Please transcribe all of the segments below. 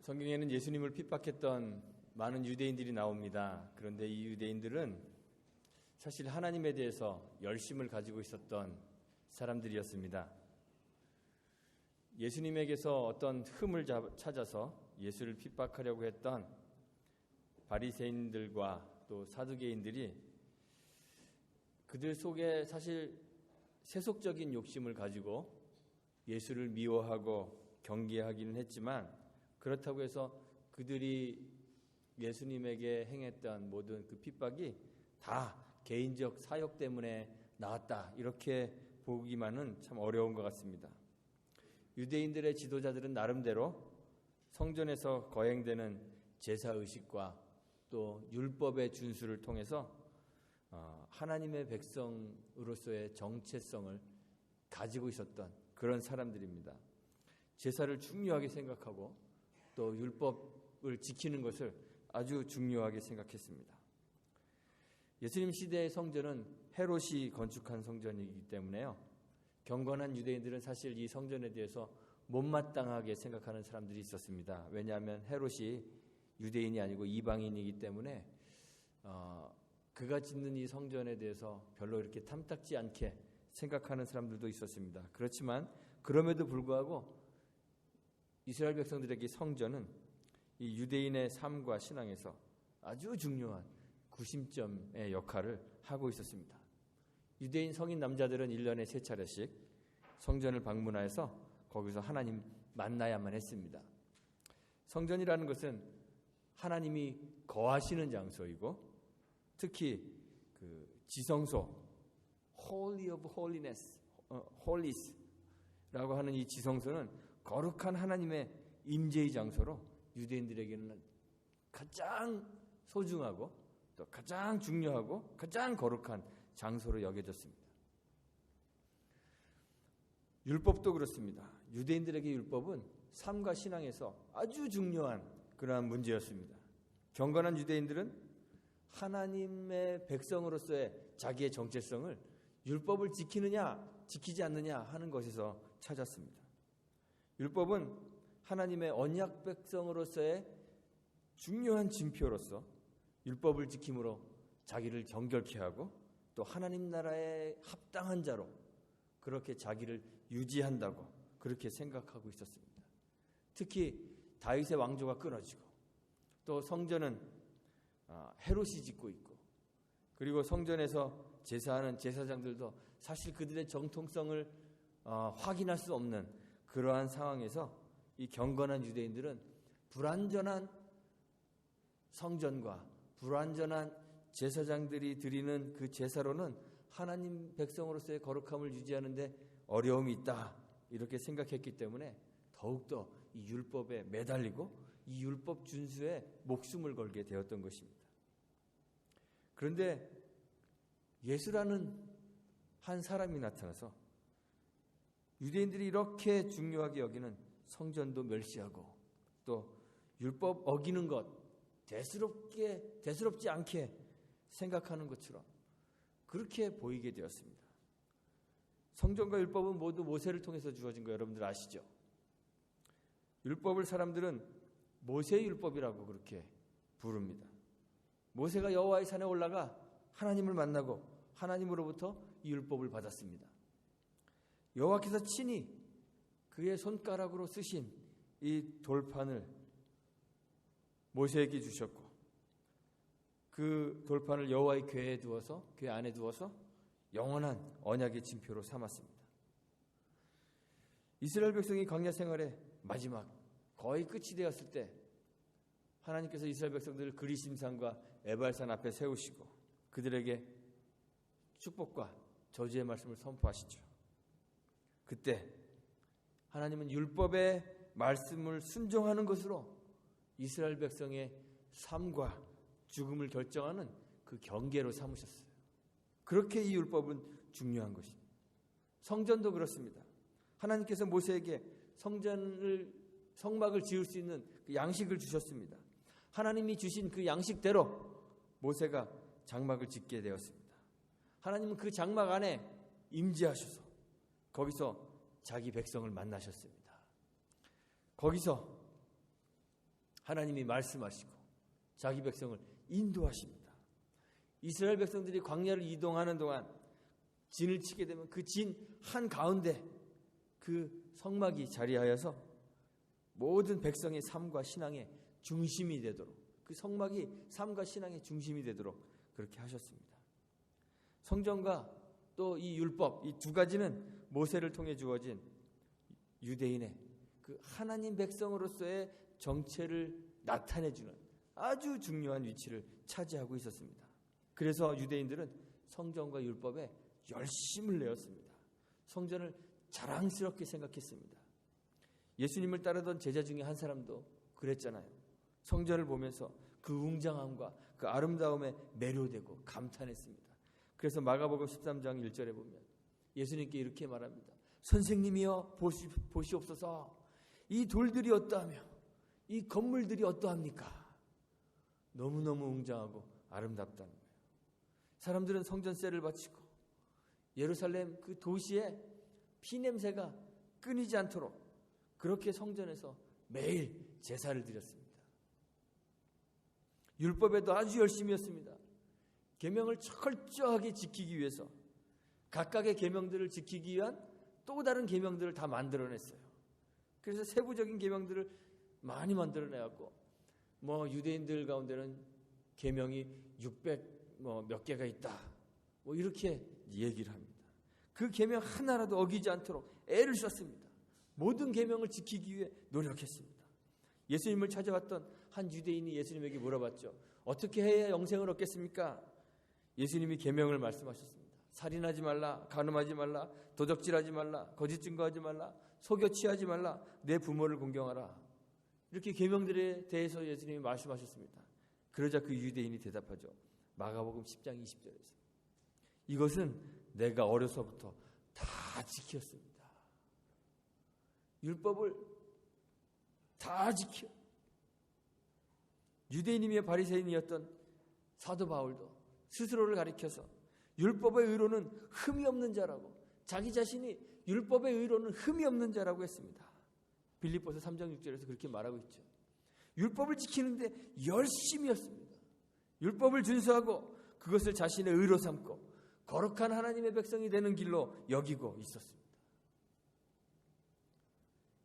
성경에는 예수님을 핍박했던 많은 유대인들이 나옵니다. 그런데 이 유대인들은 사실 하나님에 대해서 열심을 가지고 있었던 사람들이었습니다. 예수님에게서 어떤 흠을 찾아서 예수를 핍박하려고 했던 바리새인들과 또 사두개인들이 그들 속에 사실 세속적인 욕심을 가지고 예수를 미워하고 경계하기는 했지만, 그렇다고 해서 그들이 예수님에게 행했던 모든 그 핍박이 다 개인적 사욕 때문에 나왔다, 이렇게 보기만은 참 어려운 것 같습니다. 유대인들의 지도자들은 나름대로 성전에서 거행되는 제사의식과 또 율법의 준수를 통해서 하나님의 백성으로서의 정체성을 가지고 있었던 그런 사람들입니다. 제사를 중요하게 생각하고 또 율법을 지키는 것을 아주 중요하게 생각했습니다. 예수님 시대의 성전은 헤롯이 건축한 성전이기 때문에요, 경건한 유대인들은 사실 이 성전에 대해서 못마땅하게 생각하는 사람들이 있었습니다. 왜냐하면 헤롯이 유대인이 아니고 이방인이기 때문에 그가 짓는 이 성전에 대해서 별로 이렇게 탐탁지 않게 생각하는 사람들도 있었습니다. 그렇지만 그럼에도 불구하고 이스라엘 백성들에게 성전은 이 유대인의 삶과 신앙에서 아주 중요한 구심점의 역할을 하고 있었습니다. 유대인 성인 남자들은 1년에 3차례씩 성전을 방문하여서 거기서 하나님 만나야만 했습니다. 성전이라는 것은 하나님이 거하시는 장소이고, 특히 그 지성소 Holy of Holiness, Holies라고 하는 이 지성소는 거룩한 하나님의 임재의 장소로 유대인들에게는 가장 소중하고 또 가장 중요하고 가장 거룩한 장소로 여겨졌습니다. 율법도 그렇습니다. 유대인들에게 율법은 삶과 신앙에서 아주 중요한 그러한 문제였습니다. 경건한 유대인들은 하나님의 백성으로서의 자기의 정체성을 율법을 지키느냐 지키지 않느냐 하는 것에서 찾았습니다. 율법은 하나님의 언약 백성으로서의 중요한 징표로서 율법을 지킴으로 자기를 정결케 하고 또 하나님 나라에 합당한 자로 그렇게 자기를 유지한다고 그렇게 생각하고 있었습니다. 특히 다윗의 왕조가 끊어지고 또 성전은 헤롯이 짓고 있고, 그리고 성전에서 제사하는 제사장들도 사실 그들의 정통성을 확인할 수 없는 그러한 상황에서 이 경건한 유대인들은 불완전한 성전과 불완전한 제사장들이 드리는 그 제사로는 하나님 백성으로서의 거룩함을 유지하는데 어려움이 있다, 이렇게 생각했기 때문에 더욱더 이 율법에 매달리고 이 율법 준수에 목숨을 걸게 되었던 것입니다. 그런데 예수라는 한 사람이 나타나서 유대인들이 이렇게 중요하게 여기는 성전도 멸시하고 또 율법 어기는 것 대수롭지 않게 생각하는 것처럼 그렇게 보이게 되었습니다. 성전과 율법은 모두 모세를 통해서 주어진 거 여러분들 아시죠? 율법을 사람들은 모세의 율법이라고 그렇게 부릅니다. 모세가 여호와의 산에 올라가 하나님을 만나고 하나님으로부터 이 율법을 받았습니다. 여호와께서 친히 그의 손가락으로 쓰신 이 돌판을 모세에게 주셨고, 그 돌판을 여호와의 궤에 두어서 궤 안에 두어서 영원한 언약의 징표로 삼았습니다. 이스라엘 백성이 광야 생활의 마지막 거의 끝이 되었을 때 하나님께서 이스라엘 백성들을 그리심산과 에발산 앞에 세우시고 그들에게 축복과 저주의 말씀을 선포하시죠. 그때 하나님은 율법의 말씀을 순종하는 것으로 이스라엘 백성의 삶과 죽음을 결정하는 그 경계로 삼으셨어요. 그렇게 이 율법은 중요한 것입니다. 성전도 그렇습니다. 하나님께서 모세에게 성막을 지을 수 있는 그 양식을 주셨습니다. 하나님이 주신 그 양식대로 모세가 장막을 짓게 되었습니다. 하나님은 그 장막 안에 임재하셔서 거기서 자기 백성을 만나셨습니다. 거기서 하나님이 말씀하시고 자기 백성을 인도하십니다. 이스라엘 백성들이 광야를 이동하는 동안 진을 치게 되면 그 진 한가운데 그 성막이 자리하여서 모든 백성의 삶과 신앙의 중심이 되도록, 그 성막이 삶과 신앙의 중심이 되도록 그렇게 하셨습니다. 성전과 또 이 율법, 이 두 가지는 모세를 통해 주어진 유대인의 그 하나님 백성으로서의 정체를 나타내주는 아주 중요한 위치를 차지하고 있었습니다. 그래서 유대인들은 성전과 율법에 열심을 내었습니다. 성전을 자랑스럽게 생각했습니다. 예수님을 따르던 제자 중에 한 사람도 그랬잖아요. 성전을 보면서 그 웅장함과 그 아름다움에 매료되고 감탄했습니다. 그래서 마가복음 13장 1절에 보면 예수님께 이렇게 말합니다. 선생님이여 보시옵소서. 이 돌들이 어떠하며 이 건물들이 어떠합니까? 너무너무 웅장하고 아름답다는 거예요. 사람들은 성전세를 바치고 예루살렘 그 도시에 피냄새가 끊이지 않도록 그렇게 성전에서 매일 제사를 드렸습니다. 율법에도 아주 열심히였습니다. 계명을 철저하게 지키기 위해서 각각의 계명들을 지키기 위한 또 다른 계명들을 다 만들어냈어요. 그래서 세부적인 계명들을 많이 만들어내갖고 유대인들 가운데는 계명이 600 몇 개가 있다. 이렇게 얘기를 합니다. 그 계명 하나라도 어기지 않도록 애를 썼습니다. 모든 계명을 지키기 위해 노력했습니다. 예수님을 찾아왔던 한 유대인이 예수님에게 물어봤죠. 어떻게 해야 영생을 얻겠습니까? 예수님이 계명을 말씀하셨습니다. 살인하지 말라, 간음하지 말라, 도적질하지 말라, 거짓 증거하지 말라, 속여 취하지 말라, 내 부모를 공경하라. 이렇게 계명들에 대해서 예수님이 말씀하셨습니다. 그러자 그 유대인이 대답하죠. 마가복음 10장 20절에서 이것은 내가 어려서부터 다 지켰습니다. 율법을 다 지켜. 유대인이며 바리새인이었던 사도 바울도 스스로를 가리켜서 율법의 의로는 흠이 없는 자라고, 자기 자신이 율법의 의로는 흠이 없는 자라고 했습니다. 빌립보서 3장 6절에서 그렇게 말하고 있죠. 율법을 지키는데 열심히였습니다. 율법을 준수하고 그것을 자신의 의로 삼고 거룩한 하나님의 백성이 되는 길로 여기고 있었습니다.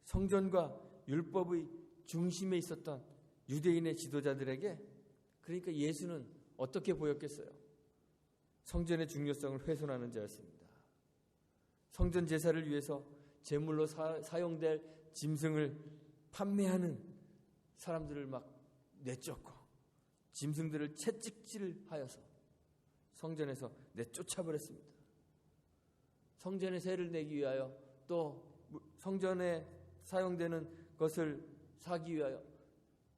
성전과 율법의 중심에 있었던 유대인의 지도자들에게, 그러니까 예수는 어떻게 보였겠어요? 성전의 중요성을 훼손하는 자였습니다. 성전 제사를 위해서 제물로 사용될 짐승을 판매하는 사람들을 막 내쫓고 짐승들을 채찍질하여서 성전에서 내쫓아버렸습니다. 성전의 세를 내기 위하여 또 성전에 사용되는 것을 사기 위하여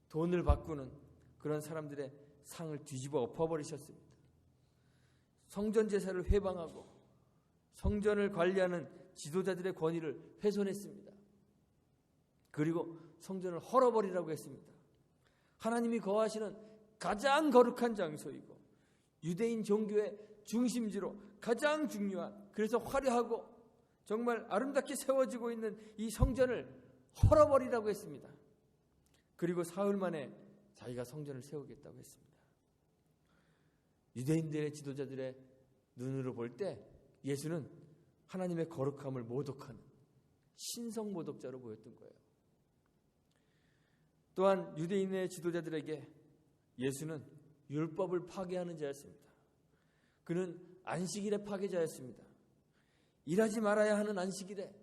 돈을 바꾸는 그런 사람들의 상을 뒤집어 엎어버리셨습니다. 성전 제사를 회방하고 성전을 관리하는 지도자들의 권위를 훼손했습니다. 그리고 성전을 헐어버리라고 했습니다. 하나님이 거하시는 가장 거룩한 장소이고 유대인 종교의 중심지로 가장 중요한, 그래서 화려하고 정말 아름답게 세워지고 있는 이 성전을 헐어버리라고 했습니다. 그리고 사흘 만에 자기가 성전을 세우겠다고 했습니다. 유대인들의 지도자들의 눈으로 볼 때 예수는 하나님의 거룩함을 모독하는 신성모독자로 보였던 거예요. 또한 유대인의 지도자들에게 예수는 율법을 파괴하는 자였습니다. 그는 안식일의 파괴자였습니다. 일하지 말아야 하는 안식일에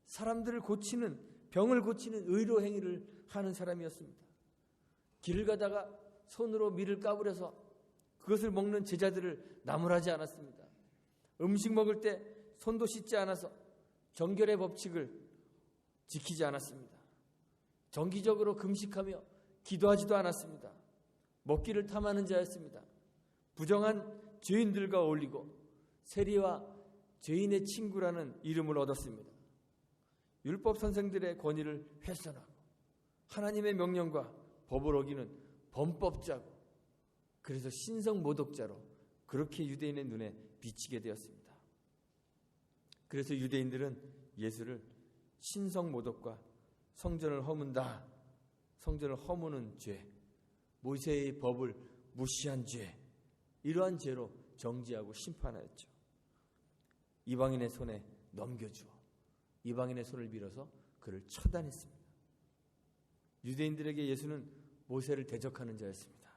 사람들을 고치는, 병을 고치는 의로 행위를 하는 사람이었습니다. 길을 가다가 손으로 밀을 까부려서 그것을 먹는 제자들을 나무라지 않았습니다. 음식 먹을 때 손도 씻지 않아서 정결의 법칙을 지키지 않았습니다. 정기적으로 금식하며 기도하지도 않았습니다. 먹기를 탐하는 자였습니다. 부정한 죄인들과 어울리고 세리와 죄인의 친구라는 이름을 얻었습니다. 율법 선생들의 권위를 훼손하고 하나님의 명령과 법을 어기는 범법자고, 그래서 신성모독자로 그렇게 유대인의 눈에 비치게 되었습니다. 그래서 유대인들은 예수를 신성모독과 성전을 허문다, 성전을 허무는 죄, 모세의 법을 무시한 죄, 이러한 죄로 정죄하고 심판하였죠. 이방인의 손에 넘겨주어 이방인의 손을 빌어서 그를 처단했습니다. 유대인들에게 예수는 모세를 대적하는 자였습니다.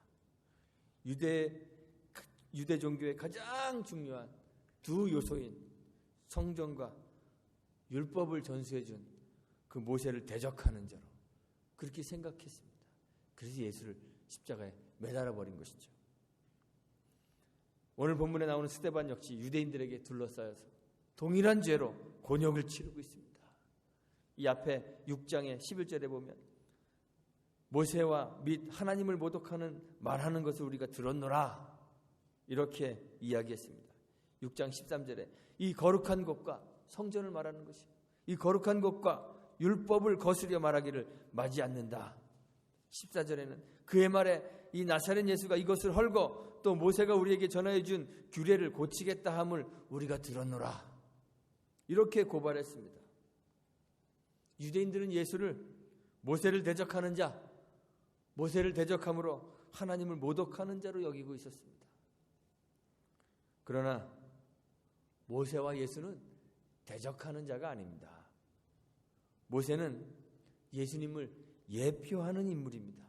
유대 종교의 가장 중요한 두 요소인 성전과 율법을 전수해준 그 모세를 대적하는 자로 그렇게 생각했습니다. 그래서 예수를 십자가에 매달아 버린 것이죠. 오늘 본문에 나오는 스데반 역시 유대인들에게 둘러싸여서 동일한 죄로 곤욕을 치르고 있습니다. 이 앞에 6장의 11절에 보면 모세와 및 하나님을 모독하는 말하는 것을 우리가 들었노라 이렇게 이야기했습니다. 6장 13절에 이 거룩한 곳과 성전을 말하는 것이요 이 거룩한 곳과 율법을 거스려 말하기를 맞지 않는다. 14절에는 그의 말에 이 나사렛 예수가 이것을 헐고 또 모세가 우리에게 전하여 준 규례를 고치겠다 함을 우리가 들었노라 이렇게 고발했습니다. 유대인들은 예수를 모세를 대적하는 자, 모세를 대적함으로 하나님을 모독하는 자로 여기고 있었습니다. 그러나 모세와 예수는 대적하는 자가 아닙니다. 모세는 예수님을 예표하는 인물입니다.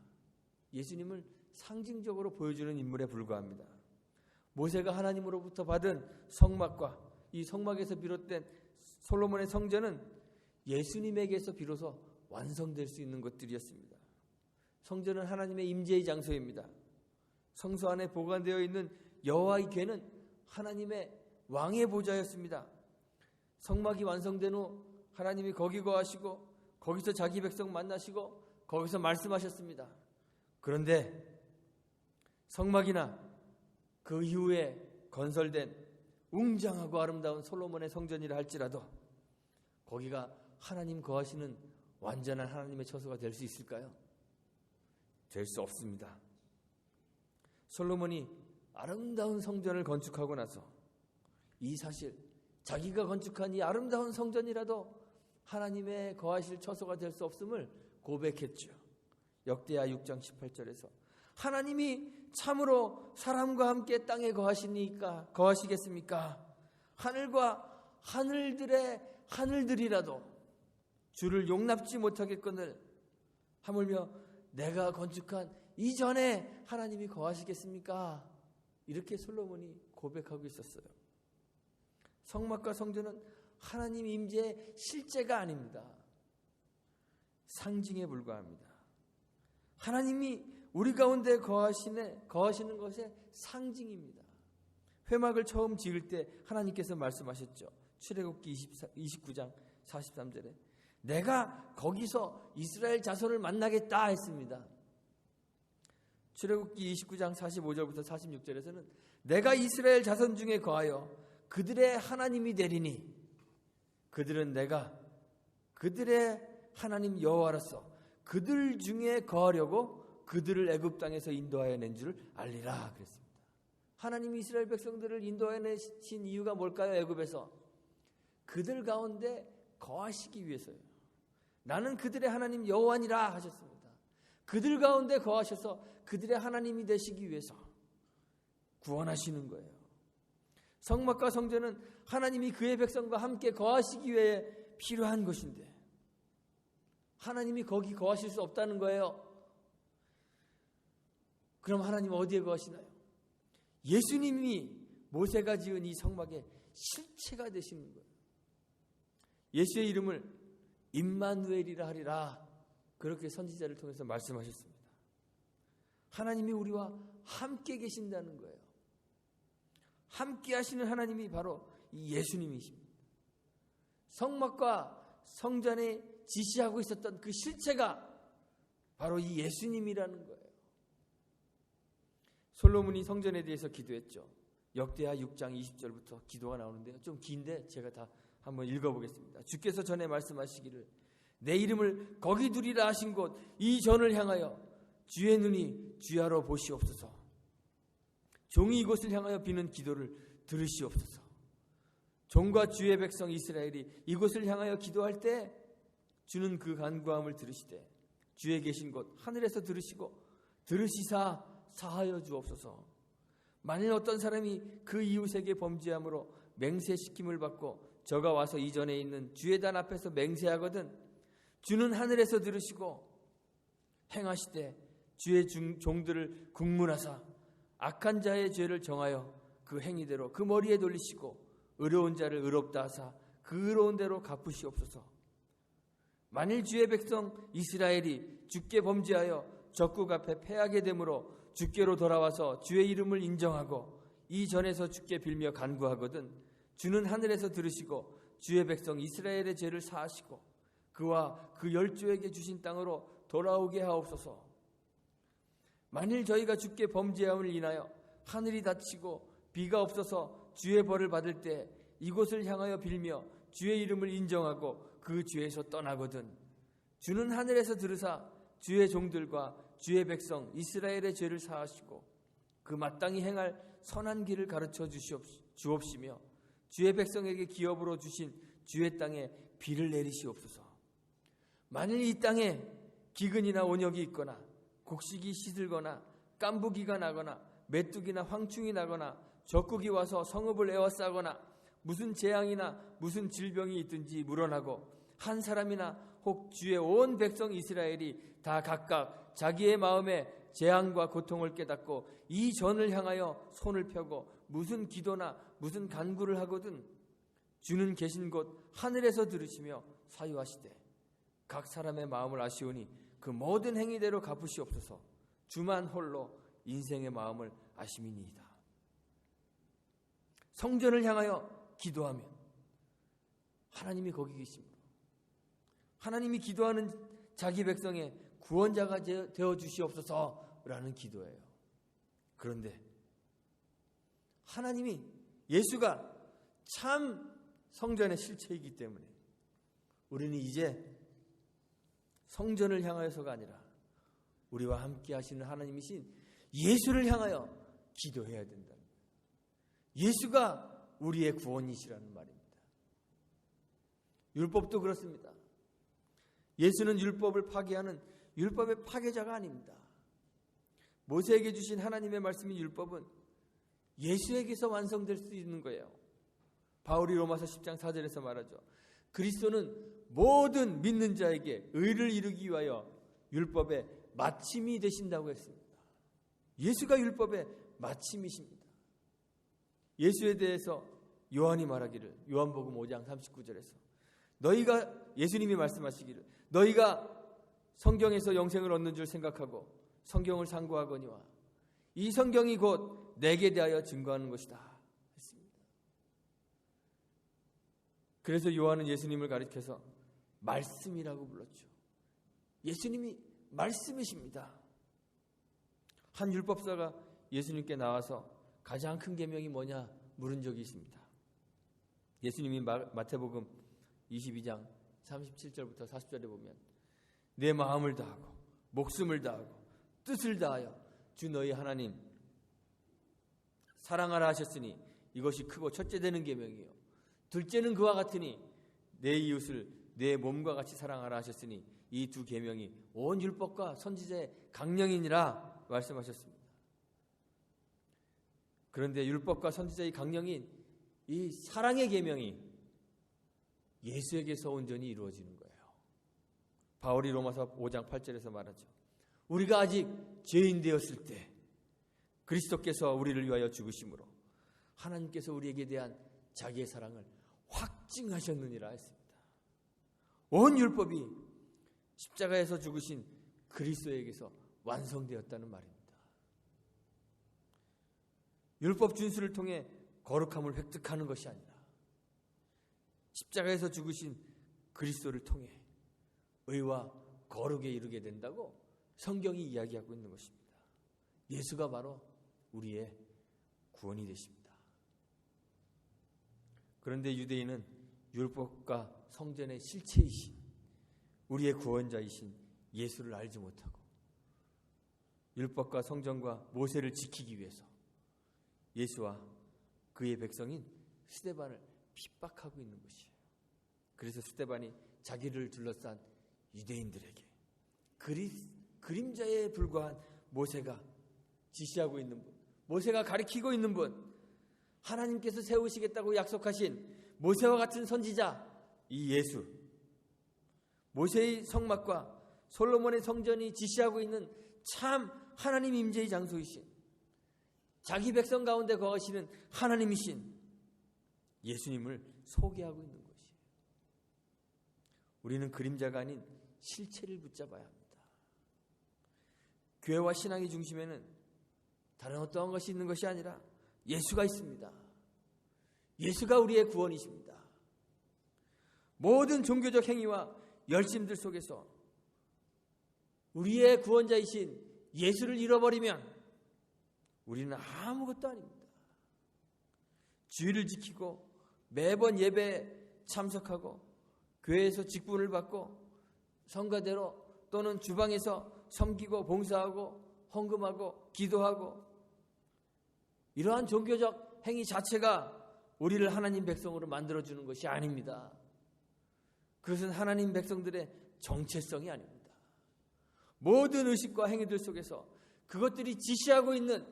예수님을 상징적으로 보여주는 인물에 불과합니다. 모세가 하나님으로부터 받은 성막과 이 성막에서 비롯된 솔로몬의 성전은 예수님에게서 비로소 완성될 수 있는 것들이었습니다. 성전은 하나님의 임재의 장소입니다. 성소 안에 보관되어 있는 여호와의 궤는 하나님의 왕의 보좌였습니다. 성막이 완성된 후 하나님이 거기 거하시고 거기서 자기 백성 만나시고 거기서 말씀하셨습니다. 그런데 성막이나 그 이후에 건설된 웅장하고 아름다운 솔로몬의 성전이라 할지라도 거기가 하나님 거하시는 완전한 하나님의 처소가 될 수 있을까요? 될 수 없습니다. 솔로몬이 아름다운 성전을 건축하고 나서 이 사실 자기가 건축한 이 아름다운 성전이라도 하나님의 거하실 처소가 될 수 없음을 고백했죠. 역대하 6장 18절에서 하나님이 참으로 사람과 함께 땅에 거하시겠습니까? 하늘과 하늘들이라도 주를 용납지 못하겠거늘 하물며 내가 건축한 이전에 하나님이 거하시겠습니까? 이렇게 솔로몬이 고백하고 있었어요. 성막과 성전은 하나님 임재의 실제가 아닙니다. 상징에 불과합니다. 하나님이 우리 가운데 거하시는 것의 상징입니다. 회막을 처음 지을 때 하나님께서 말씀하셨죠. 출애굽기 29장 43절에 내가 거기서 이스라엘 자손을 만나겠다 했습니다. 출애굽기 29장 45절부터 46절에서는 내가 이스라엘 자손 중에 거하여 그들의 하나님이 되리니 그들은 내가 그들의 하나님 여호와로서 그들 중에 거하려고 그들을 애굽 땅에서 인도하여 낸 줄 알리라 그랬습니다. 하나님이 이스라엘 백성들을 인도하여 내신 이유가 뭘까요? 애굽에서 그들 가운데 거하시기 위해서요. 나는 그들의 하나님 여호와니라 하셨습니다. 그들 가운데 거하셔서 그들의 하나님이 되시기 위해서 구원하시는 거예요. 성막과 성전은 하나님이 그의 백성과 함께 거하시기 위해 필요한 것인데 하나님이 거기 거하실 수 없다는 거예요. 그럼 하나님 어디에 거하시나요? 예수님이 모세가 지은 이 성막의 실체가 되시는 거예요. 예수의 이름을 임마누엘이라 하리라 그렇게 선지자를 통해서 말씀하셨습니다. 하나님이 우리와 함께 계신다는 거예요. 함께 하시는 하나님이 바로 이 예수님이십니다. 성막과 성전에 지시하고 있었던 그 실체가 바로 이 예수님이라는 거예요. 솔로몬이 성전에 대해서 기도했죠. 역대하 6장 20절부터 기도가 나오는데요. 좀 긴데 제가 다 한번 읽어보겠습니다. 주께서 전에 말씀하시기를 내 이름을 거기 두리라 하신 곳 이 전을 향하여 주의 눈이 주야로 보시옵소서. 종이 이곳을 향하여 비는 기도를 들으시옵소서. 종과 주의 백성 이스라엘이 이곳을 향하여 기도할 때 주는 그 간구함을 들으시되 주의 계신 곳 하늘에서 들으시고 들으시사 사하여 주옵소서. 만일 어떤 사람이 그 이웃에게 범죄함으로 맹세시킴을 받고 저가 와서 이전에 있는 주의 단 앞에서 맹세하거든 주는 하늘에서 들으시고 행하시되 주의 종들을 국문하사 악한 자의 죄를 정하여 그 행위대로 그 머리에 돌리시고 의로운 자를 의롭다 하사 그 의로운 대로 갚으시옵소서. 만일 주의 백성 이스라엘이 주께 범죄하여 적국 앞에 패하게 되므로 주께로 돌아와서 주의 이름을 인정하고 이 전에서 주께 빌며 간구하거든 주는 하늘에서 들으시고 주의 백성 이스라엘의 죄를 사하시고 그와 그 열조에게 주신 땅으로 돌아오게 하옵소서. 만일 저희가 주께 범죄함을 인하여 하늘이 닫히고 비가 없어서 주의 벌을 받을 때 이곳을 향하여 빌며 주의 이름을 인정하고 그 죄에서 떠나거든 주는 하늘에서 들으사 주의 종들과 주의 백성 이스라엘의 죄를 사하시고 그 마땅히 행할 선한 길을 가르쳐 주옵시며 주의 백성에게 기업으로 주신 주의 땅에 비를 내리시옵소서. 만일 이 땅에 기근이나 온역이 있거나 곡식이 시들거나 깐부기가 나거나 메뚜기나 황충이 나거나 적국이 와서 성읍을 에워싸거나 무슨 재앙이나 무슨 질병이 있든지 물어나고 한 사람이나 혹 주의 온 백성 이스라엘이 다 각각 자기의 마음에 재앙과 고통을 깨닫고 이 전을 향하여 손을 펴고 무슨 기도나 무슨 간구를 하거든 주는 계신 곳 하늘에서 들으시며 사유하시되 각 사람의 마음을 아시오니 그 모든 행위대로 갚으시옵소서. 주만 홀로 인생의 마음을 아심이니이다. 성전을 향하여 기도하면 하나님이 거기 계십니다. 하나님이 기도하는 자기 백성의 구원자가 되어 주시옵소서라는 기도예요. 그런데 하나님이 예수가 참 성전의 실체이기 때문에 우리는 이제 성전을 향하여서가 아니라 우리와 함께 하시는 하나님이신 예수를 향하여 기도해야 된다. 예수가 우리의 구원이시라는 말입니다. 율법도 그렇습니다. 예수는 율법을 파괴하는 율법의 파괴자가 아닙니다. 모세에게 주신 하나님의 말씀인 율법은 예수에게서 완성될 수 있는 거예요. 바울이 로마서 10장 4절에서 말하죠. 그리스도는 모든 믿는 자에게 의를 이루기 위하여 율법의 마침이 되신다고 했습니다. 예수가 율법의 마침이십니다. 예수에 대해서 요한이 말하기를 요한복음 5장 39절에서 너희가 예수님이 말씀하시기를 너희가 성경에서 영생을 얻는 줄 생각하고 성경을 상고하거니와 이 성경이 곧 내게 대하여 증거하는 것이다 했습니다. 그래서 요한은 예수님을 가리켜서 말씀이라고 불렀죠. 예수님이 말씀이십니다. 한 율법사가 예수님께 나와서 가장 큰 계명이 뭐냐 물은 적이 있습니다. 예수님이 마태복음 22장 37절부터 40절에 보면 내 마음을 다하고 목숨을 다하고 뜻을 다하여 주 너희 하나님 사랑하라 하셨으니 이것이 크고 첫째 되는 계명이요 둘째는 그와 같으니 내 이웃을 내 몸과 같이 사랑하라 하셨으니 이 두 계명이 온 율법과 선지자의 강령이니라 말씀하셨습니다. 그런데 율법과 선지자의 강령인 이 사랑의 계명이 예수에게서 온전히 이루어지는 거예요. 바울이 로마서 5장 8절에서 말하죠. 우리가 아직 죄인 되었을 때 그리스도께서 우리를 위하여 죽으심으로 하나님께서 우리에게 대한 자기의 사랑을 확증하셨느니라 했습니다. 온 율법이 십자가에서 죽으신 그리스도에게서 완성되었다는 말입니다. 율법 준수를 통해 거룩함을 획득하는 것이 아니라 십자가에서 죽으신 그리스도를 통해 의와 거룩에 이르게 된다고 성경이 이야기하고 있는 것입니다. 예수가 바로 우리의 구원이 되십니다. 그런데 유대인은 율법과 성전의 실체이신 우리의 구원자이신 예수를 알지 못하고 율법과 성전과 모세를 지키기 위해서 예수와 그의 백성인 스데반을 핍박하고 있는 것이에요. 그래서 스데반이 자기를 둘러싼 유대인들에게 그림자에 불과한 모세가 지시하고 있는 분, 모세가 가리키고 있는 분, 하나님께서 세우시겠다고 약속하신 모세와 같은 선지자, 이 예수, 모세의 성막과 솔로몬의 성전이 지시하고 있는 참 하나님 임재의 장소이신, 자기 백성 가운데 거하시는 하나님이신 예수님을 소개하고 있는 것이에요. 우리는 그림자가 아닌 실체를 붙잡아야 합니다. 교회와 신앙의 중심에는 다른 어떠한 것이 있는 것이 아니라 예수가 있습니다. 예수가 우리의 구원이십니다. 모든 종교적 행위와 열심들 속에서 우리의 구원자이신 예수를 잃어버리면 우리는 아무것도 아닙니다. 주의를 지키고 매번 예배에 참석하고 교회에서 직분을 받고 성가대로 또는 주방에서 섬기고 봉사하고 헌금하고 기도하고, 이러한 종교적 행위 자체가 우리를 하나님 백성으로 만들어주는 것이 아닙니다. 그것은 하나님 백성들의 정체성이 아닙니다. 모든 의식과 행위들 속에서 그것들이 지시하고 있는,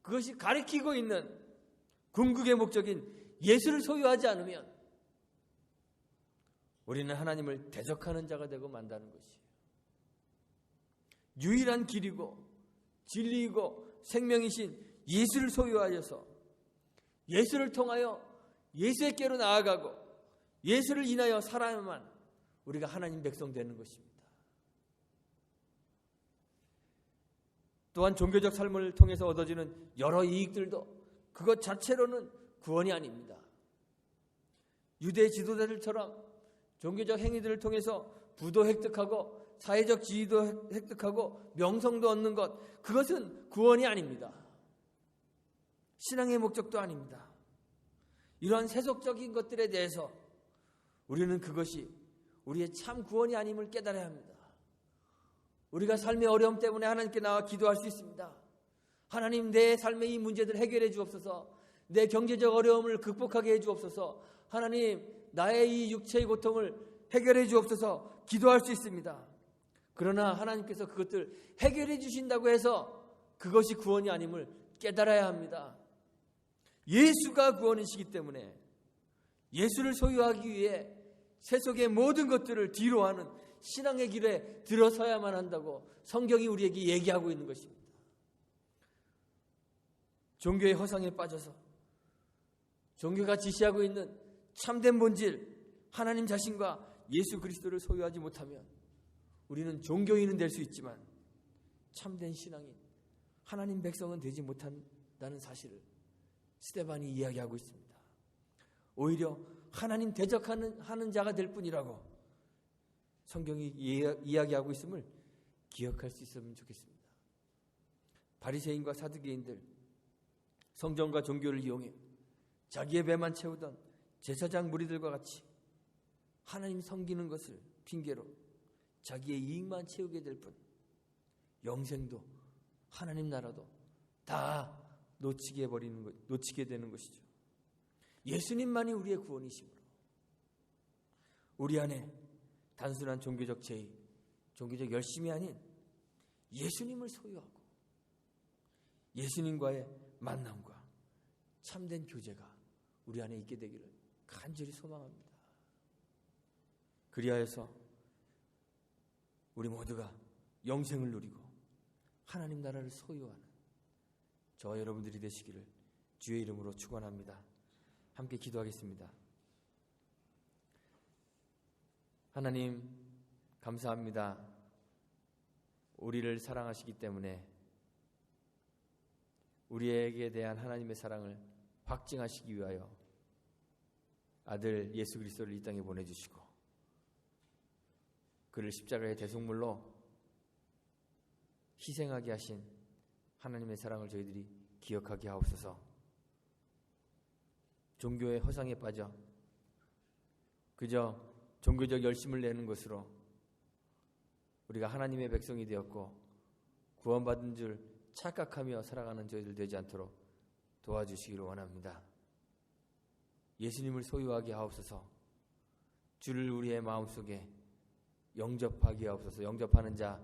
그것이 가리키고 있는 궁극의 목적인 예수를 소유하지 않으면 우리는 하나님을 대적하는 자가 되고 만다는 것이에요. 유일한 길이고 진리이고 생명이신 예수를 소유하여서 예수를 통하여 예수께로 나아가고 예수를 인하여 살아야만 우리가 하나님 백성 되는 것입니다. 또한 종교적 삶을 통해서 얻어지는 여러 이익들도 그것 자체로는 구원이 아닙니다. 유대 지도자들처럼 종교적 행위들을 통해서 부도 획득하고 사회적 지위도 획득하고 명성도 얻는 것, 그것은 구원이 아닙니다. 신앙의 목적도 아닙니다. 이러한 세속적인 것들에 대해서 우리는 그것이 우리의 참 구원이 아님을 깨달아야 합니다. 우리가 삶의 어려움 때문에 하나님께 나와 기도할 수 있습니다. 하나님, 내 삶의 이 문제들 해결해 주옵소서. 내 경제적 어려움을 극복하게 해 주옵소서. 하나님, 나의 이 육체의 고통을 해결해 주옵소서. 기도할 수 있습니다. 그러나 하나님께서 그것들 해결해 주신다고 해서 그것이 구원이 아님을 깨달아야 합니다. 예수가 구원이시기 때문에 예수를 소유하기 위해 세속의 모든 것들을 뒤로 하는 신앙의 길에 들어서야만 한다고 성경이 우리에게 얘기하고 있는 것입니다. 종교의 허상에 빠져서 종교가 지시하고 있는 참된 본질 하나님 자신과 예수 그리스도를 소유하지 못하면 우리는 종교인은 될 수 있지만 참된 신앙인 하나님 백성은 되지 못한다는 사실을 스데반이 이야기하고 있습니다. 오히려 하나님 대적하는 자가 될 뿐이라고 성경이 이야기하고 있음을 기억할 수 있으면 좋겠습니다. 바리새인과 사두개인들, 성전과 종교를 이용해 자기의 배만 채우던 제사장 무리들과 같이 하나님 섬기는 것을 핑계로 자기의 이익만 채우게 될 뿐, 영생도 하나님 나라도 다 놓치게 되는 것이죠. 예수님만이 우리의 구원이시므로 우리 안에 단순한 종교적 제의, 종교적 열심이 아닌 예수님을 소유하고 예수님과의 만남과 참된 교제가 우리 안에 있게 되기를 간절히 소망합니다. 그리하여서 우리 모두가 영생을 누리고 하나님 나라를 소유하는 저와 여러분들이 되시기를 주의 이름으로 축원합니다. 함께 기도하겠습니다. 하나님, 감사합니다. 우리를 사랑하시기 때문에 우리에게 대한 하나님의 사랑을 확증하시기 위하여 아들 예수 그리스도를 이 땅에 보내주시고 그를 십자가의 대속물로 희생하게 하신 하나님의 사랑을 저희들이 기억하게 하옵소서. 종교의 허상에 빠져 그저 종교적 열심을 내는 것으로 우리가 하나님의 백성이 되었고 구원받은 줄 착각하며 살아가는 저희들 되지 않도록 도와주시기를 원합니다. 예수님을 소유하게 하옵소서. 주를 우리의 마음속에 영접하게 하옵소서. 영접하는 자,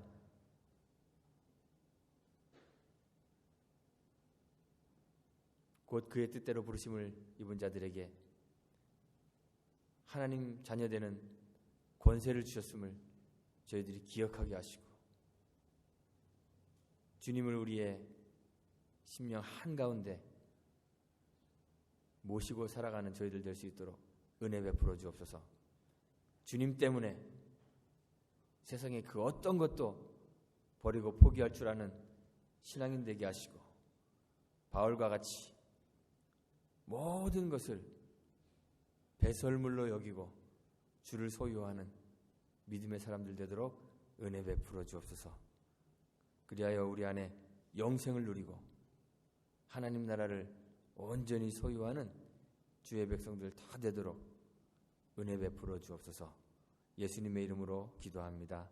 곧 그의 뜻대로 부르심을 입은 자들에게 하나님 자녀되는 권세를 주셨음을 저희들이 기억하게 하시고, 주님을 우리의 심령 한가운데 모시고 살아가는 저희들 될 수 있도록 은혜 베풀어 주옵소서. 주님 때문에 세상의 그 어떤 것도 버리고 포기할 줄 아는 신앙인 되게 하시고, 바울과 같이 모든 것을 배설물로 여기고 주를 소유하는 믿음의 사람들 되도록 은혜 베풀어 주옵소서. 그리하여 우리 안에 영생을 누리고 하나님 나라를 온전히 소유하는 주의 백성들 다 되도록 은혜 베풀어 주옵소서. 예수님의 이름으로 기도합니다.